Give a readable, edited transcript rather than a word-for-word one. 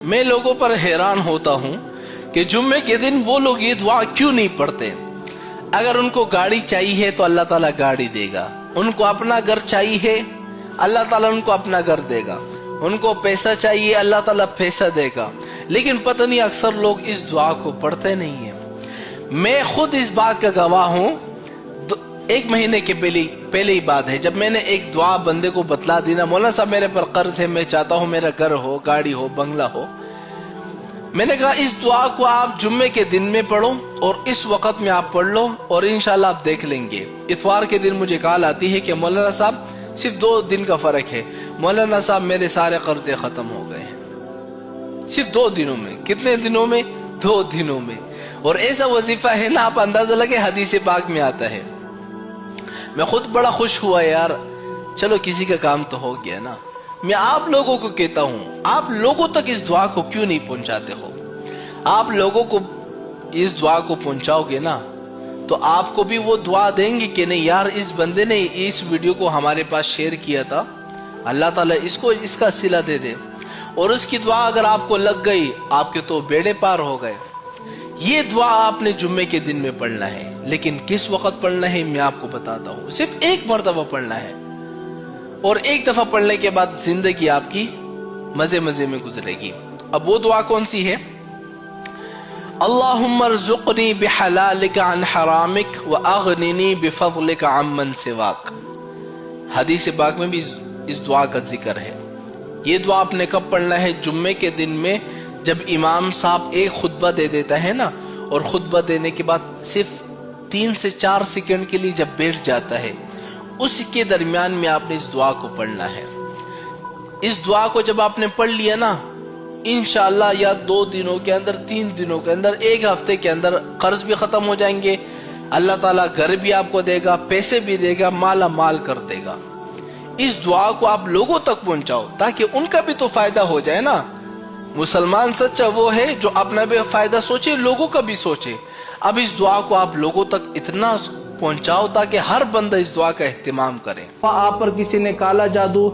मैं लोगों पर हैरान होता हूँ कि जुम्मे के दिन वो लोग ये दुआ क्यों नहीं पढ़ते। अगर उनको गाड़ी चाहिए तो अल्लाह ताला गाड़ी देगा, उनको अपना घर चाहिए अल्लाह ताला उनको अपना घर देगा, उनको पैसा चाहिए अल्लाह ताला पैसा देगा। लेकिन पता नहीं अक्सर लोग इस दुआ को पढ़ते नहीं है। मैं खुद इस बात का गवाह हूँ। 1 महीने के पहले ही बात है जब मैंने एक दुआ बंदे को बतला दी ना, मौलाना साहब मेरे पर कर्ज है, मैं चाहता हूँ मेरा घर हो, गाड़ी हो, बंगला हो। मैंने कहा इस दुआ को आप जुम्मे के दिन में पढ़ो और इस वक्त में आप पढ़ लो और इंशाल्लाह आप देख लेंगे। इतवार के दिन मुझे कॉल आती है कि मौलाना साहब सिर्फ 2 दिन का फर्क है, मौलाना साहब मेरे सारे कर्जे खत्म हो गए हैं सिर्फ 2 दिनों में। कितने दिनों में? 2 दिनों में। और ऐसा वजीफा है ना, आप अंदाजा लगे हदीस पाक में आता है। मैं खुद बड़ा खुश हुआ यार, चलो किसी का काम तो हो गया ना। मैं आप लोगों को कहता हूं, आप लोगों तक इस दुआ को क्यों नहीं पहुंचाते हो? आप लोगों को इस दुआ को पहुंचाओगे ना तो आपको भी वो दुआ देंगे कि नहीं यार इस बंदे ने इस वीडियो को हमारे पास शेयर किया था, अल्लाह ताला इसको इसका सिला दे दे। और उसकी दुआ अगर आपको लग गई, आपके तो बेड़े पार हो गए। ये दुआ आपने जुम्मे के दिन में पढ़ना है, लेकिन किस वक्त पढ़ना है मैं आपको बताता हूँ। सिर्फ 1 मरतबा पढ़ना है और 1 दफा पढ़ने के बाद जिंदगी आपकी मजे मजे में गुजरेगी। अब वो दुआ कौन सी है? अल्लाहुम्मा रज़ुक़नी बिहलालिका अन हरामिक व अग़निनी बिफ़ज़लिका अम्मन सिवाक। हदीस पाक में भी इस दुआ का जिक्र है। ये दुआ आपने कब पढ़ना है? जुम्मे के दिन में, जब इमाम साहब एक खुतबा दे देता है ना, और खुतबा देने के बाद सिर्फ 3 से 4 सेकंड के लिए जब बैठ जाता है, उसके दरमियान में आपने इस दुआ को पढ़ना है। इस दुआ को जब आपने पढ़ लिया ना, इंशाअल्लाह या 2 दिनों के अंदर, 3 दिनों के अंदर, 1 हफ्ते के अंदर कर्ज भी खत्म हो जाएंगे। अल्लाह ताला घर भी आपको देगा, पैसे भी देगा, माला माल कर देगा। इस दुआ को आप लोगों तक पहुंचाओ ताकि उनका भी तो फायदा हो जाए ना। मुसलमान सच्चा वो है जो अपना भी फायदा सोचे, लोगों का भी सोचे। अब इस दुआ को आप लोगों तक इतना पहुंचाओ ताकि हर बंदा इस दुआ का एहतिमाम करे। आप पर किसी ने काला जादू